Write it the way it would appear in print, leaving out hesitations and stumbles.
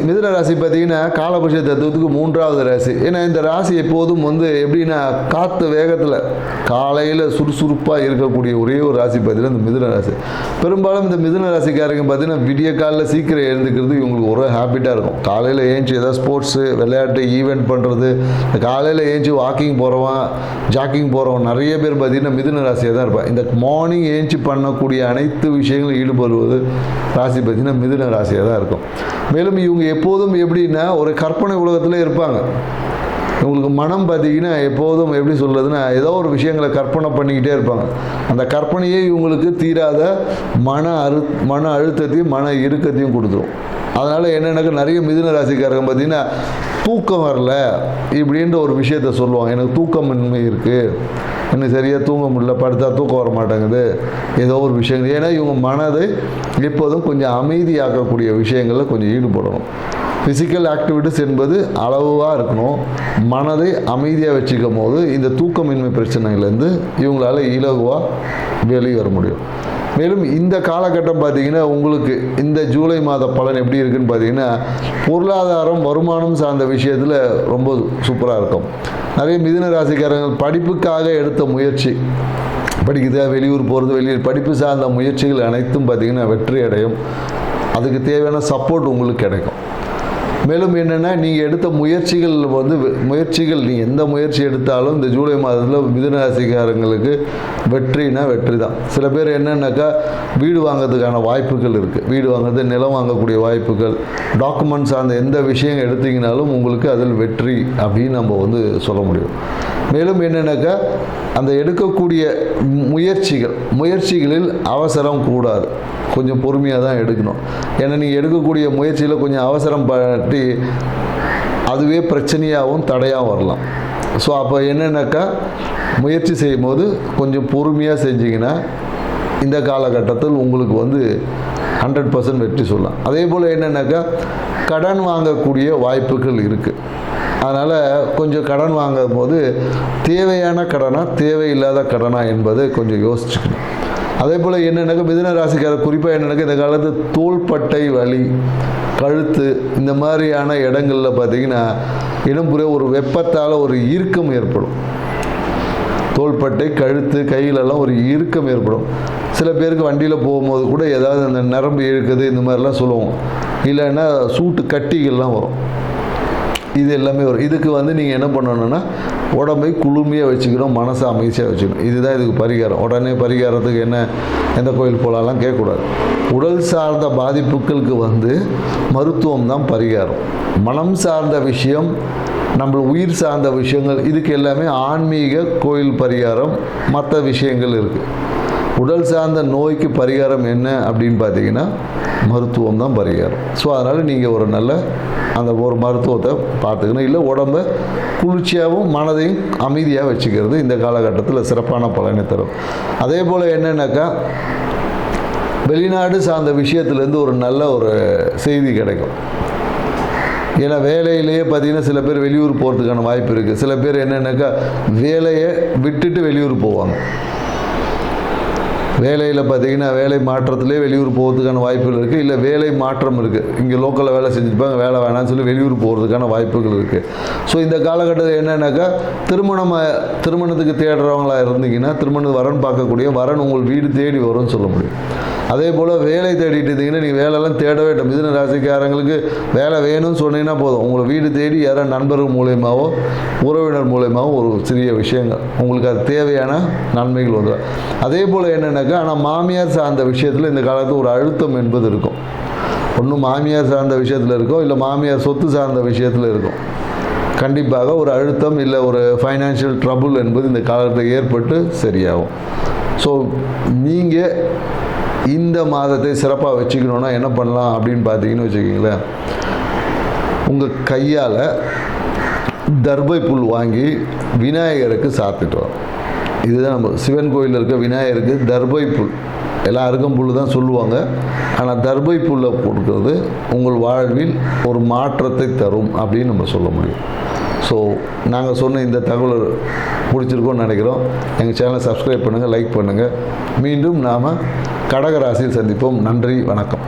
மிதுன ராசி பார்த்தீங்கன்னா காலபுருஷ தத்துவத்துக்கு 3வது ராசி. ஏன்னா இந்த ராசி எப்போதும் எப்படின்னா காற்று வேகத்தில் காலையில் சுறுசுறுப்பாக இருக்கக்கூடிய ஒரே ஒரு ராசி பார்த்தீங்கன்னா இந்த மிதுன ராசி. பெரும்பாலும் இந்த மிதுன ராசிக்காரங்க பார்த்தீங்கன்னா விடிய காலையில் சீக்கிரம் எழுந்துக்கிறது இவங்களுக்கு ஒரு ஹேபிட்டாக இருக்கும். காலையில் ஏஞ்சி ஏதாவது ஸ்போர்ட்ஸு விளையாட்டு ஈவெண்ட் பண்ணுறது, காலையில் ஏஞ்சி வாக்கிங் போகிறவன் ஜாக்கிங் போகிறவன் நிறைய பேர் பார்த்தீங்கன்னா மிதுன ராசியாக தான் இருப்பான். இந்த மார்னிங் ஏஞ்சி பண்ணக்கூடிய அனைத்து விஷயங்களும் ஈடுபடுவது ராசி பார்த்தீங்கன்னா மிதுன ராசியாக தான் இருக்கும். மேலும் இவங்க எப்போதும் எப்படின்னா ஒரு கற்பனை உலகத்தில் இருப்பாங்க. இவங்களுக்கு மனம் பார்த்தீங்கன்னா எப்போதும் எப்படி சொல்கிறதுன்னா ஏதோ ஒரு விஷயங்களை கற்பனை பண்ணிக்கிட்டே இருப்பாங்க. அந்த கற்பனையே இவங்களுக்கு தீராத மன அழுத்தத்தையும் மன இறுக்கத்தையும் கொடுத்துரும். அதனால் என்னென்னாக்கா நிறைய மிதுன ராசிக்காரங்க பார்த்தீங்கன்னா தூக்கம் வரல இப்படின்ற ஒரு விஷயத்த சொல்லுவாங்க. எனக்கு தூக்கமின்மை இருக்குது, எனக்கு சரியாக தூங்க முடியல, படுத்தா தூக்கம் வர மாட்டேங்குது, ஏதோ ஒரு விஷயங்கள். ஏன்னா இவங்க மனதை எப்போதும் கொஞ்சம் அமைதியாக்கக்கூடிய விஷயங்களில் கொஞ்சம் ஈடுபடணும். ஃபிசிக்கல் ஆக்டிவிட்டிஸ் என்பது அளவாக இருக்கணும். மனதை அமைதியாக வச்சுக்கும் போது இந்த தூக்கமின்மை பிரச்சனைகள்லேருந்து இவங்களால் இலகுவாக வெளியே வர முடியும். மேலும் இந்த காலகட்டம் பார்த்திங்கன்னா உங்களுக்கு இந்த ஜூலை மாத பலன் எப்படி இருக்குதுன்னு பார்த்தீங்கன்னா பொருளாதாரம் வருமானம் சார்ந்த விஷயத்தில் ரொம்ப சூப்பராக இருக்கும். நிறைய மிதுன ராசிக்காரங்கள் படிப்புக்காக எடுத்த முயற்சி, படிக்கிறதா வெளியூர் போகிறது, படிப்பு சார்ந்த முயற்சிகள் அனைத்தும் பார்த்திங்கன்னா வெற்றி அடையும். அதுக்கு தேவையான சப்போர்ட் உங்களுக்கு கிடைக்கும். மேலும் என்னென்னா நீங்கள் எடுத்த முயற்சிகள் நீங்கள் எந்த முயற்சி எடுத்தாலும் இந்த ஜூலை மாதத்தில் மிதுன ராசிக்காரங்களுக்கு வெற்றினா வெற்றி தான். சில பேர் என்னென்னாக்கா வீடு வாங்கிறதுக்கான வாய்ப்புகள் இருக்குது. வீடு வாங்குறது, நிலம் வாங்கக்கூடிய வாய்ப்புகள், டாக்குமெண்ட்ஸ் அந்த எந்த விஷயம் எடுத்தீங்கனாலும் உங்களுக்கு அதில் வெற்றி அப்படின்னு நம்ம சொல்ல முடியும். மேலும் என்னென்னாக்கா அந்த எடுக்கக்கூடிய முயற்சிகளில் அவசரம் கூடாது, கொஞ்சம் பொறுமையாக தான் எடுக்கணும். ஏன்னா நீங்கள் எடுக்கக்கூடிய முயற்சியில் கொஞ்சம் அவசரம் பற்றி அதுவே பிரச்சனையாகவும் தடையாகவும் வரலாம். ஸோ அப்போ என்னென்னாக்கா முயற்சி செய்யும் போது கொஞ்சம் பொறுமையாக செஞ்சிங்கன்னா இந்த காலகட்டத்தில் உங்களுக்கு 100% வெற்றி சொல்லலாம். அதே போல் என்னென்னாக்கா கடன் வாங்கக்கூடிய வாய்ப்புகள் இருக்குது. அதனால் கொஞ்சம் கடன் வாங்கும் போது தேவையான கடனா தேவையில்லாத கடனா என்பதை கொஞ்சம் யோசிச்சுக்கணும். அதே போல் என்னென்னாக்கா மிதுன ராசிக்காரர் குறிப்பாக என்னென்னாக்கா இந்த காலத்து தோள்பட்டை வலி, கழுத்து இந்த மாதிரியான இடங்களில் பார்த்திங்கன்னா இடம்புற ஒரு வெப்பத்தால் ஒரு இறுக்கம் ஏற்படும். தோள்பட்டை, கழுத்து, கையிலெல்லாம் ஒரு இறுக்கம் ஏற்படும். சில பேருக்கு வண்டியில் போகும்போது கூட ஏதாவது அந்த நரம்பு இழுக்குது இந்த மாதிரிலாம் சொல்லுவோம். இல்லைன்னா சூட்டு கட்டிகள்லாம் வரும். இது எல்லாமே வரும். இதுக்கு நீங்கள் என்ன பண்ணணுன்னா உடம்பை குளுமையாக வச்சுக்கணும், மனசை அமைதியாக வச்சுக்கணும். இதுதான் இதுக்கு பரிகாரம். உடனே பரிகாரத்துக்கு எந்த கோயில் போகலாலாம் கேட்கக்கூடாது. உடல் சார்ந்த பாதிப்புகளுக்கு மருத்துவம் தான் பரிகாரம். மனம் சார்ந்த விஷயம், நம்ம உயிர் சார்ந்த விஷயங்கள், இதுக்கு எல்லாமே ஆன்மீக கோயில் பரிகாரம், மற்ற விஷயங்கள் இருக்குது. உடல் சார்ந்த நோய்க்கு பரிகாரம் என்ன அப்படின்னு பார்த்தீங்கன்னா மருத்துவம் தான் பரிகாரம். ஸோ அதனால் நீங்கள் ஒரு நல்ல ஒரு மருத்துவத்தை பார்த்துக்கணும். இல்லை உடம்பை குளிர்ச்சியாகவும் மனதையும் அமைதியாக வச்சுக்கிறது இந்த காலகட்டத்தில் சிறப்பான பலனை தரும். அதே போல் என்னென்னாக்கா வெளிநாடு சார்ந்த விஷயத்துலேருந்து ஒரு நல்ல ஒரு செய்தி கிடைக்கும். ஏன்னா வேலையிலேயே பார்த்தீங்கன்னா சில பேர் வெளியூர் போகிறதுக்கான வாய்ப்பு இருக்குது. சில பேர் என்னென்னாக்கா வேலையை விட்டுட்டு வெளியூர் போவாங்க. வேலையில் பார்த்திங்கன்னா வேலை மாற்றத்திலே வெளியூர் போகிறதுக்கான வாய்ப்புகள் இருக்குது. இல்லை வேலை மாற்றம் இருக்குது, இங்கே லோக்கலில் வேலை செஞ்சுருப்பாங்க, வேலை வேணான்னு சொல்லி வெளியூர் போகிறதுக்கான வாய்ப்புகள் இருக்குது. ஸோ இந்த காலகட்டத்தில் என்னென்னாக்கா திருமணத்துக்கு தேடுறவங்களாக இருந்தீங்கன்னா வரன் பார்க்கக்கூடிய வரன் உங்கள் வீடு தேடி வரும்னு சொல்ல முடியும். அதே போல் வேலை தேடிட்டு இருந்தீங்கன்னா நீங்கள் வேலையெல்லாம் தேடவே வேண்டும். மிதுன ராசிக்காரங்களுக்கு வேலை வேணும்னு சொன்னீங்கன்னா போதும், உங்களை வீடு தேடி யாராவது நண்பர்கள் மூலயமாவோ உறவினர் மூலயமாவோ ஒரு சிறிய விஷயங்கள் உங்களுக்கு அது தேவையான நன்மைகள் வந்துடும். அதே போல் என்னென்னாக்கா ஆனால் மாமியார் சார்ந்த விஷயத்தில் இந்த காலத்தில் ஒரு அழுத்தம் என்பது இருக்கும். ஒன்றும் மாமியார் சார்ந்த விஷயத்தில் இருக்கும், இல்லை மாமியார் சொத்து சார்ந்த விஷயத்தில் இருக்கும். கண்டிப்பாக ஒரு அழுத்தம் இல்லை ஒரு ஃபைனான்ஷியல் ட்ரபுள் என்பது இந்த காலத்தில் ஏற்பட்டு சரியாகும். ஸோ நீங்கள் இந்த மாதத்தை சிறப்பாக வச்சுக்கணுன்னா என்ன பண்ணலாம் அப்படின்னு பார்த்தீங்கன்னு வச்சுக்கிங்களேன், உங்கள் கையால் தர்பை புல் வாங்கி விநாயகருக்கு சாப்பிட்டுட்டு வரும். இதுதான் நம்ம சிவன் கோயிலில் இருக்க விநாயகருக்கு தர்பை புல், எல்லாருக்கும் புல் தான் சொல்லுவாங்க, ஆனால் தர்பை புல்லை கொடுக்கறது உங்கள் வாழ்வில் ஒரு மாற்றத்தை தரும் அப்படின்னு நம்ம சொல்ல முடியும். ஸோ நாங்கள் சொன்ன இந்த தகவல் பிடிச்சிருக்கோன்னு நினைக்கிறோம். எங்கள் சேனலை சப்ஸ்கிரைப் பண்ணுங்கள், லைக் பண்ணுங்கள். மீண்டும் நாம் கடக ராசியில் சந்திப்போம். நன்றி, வணக்கம்.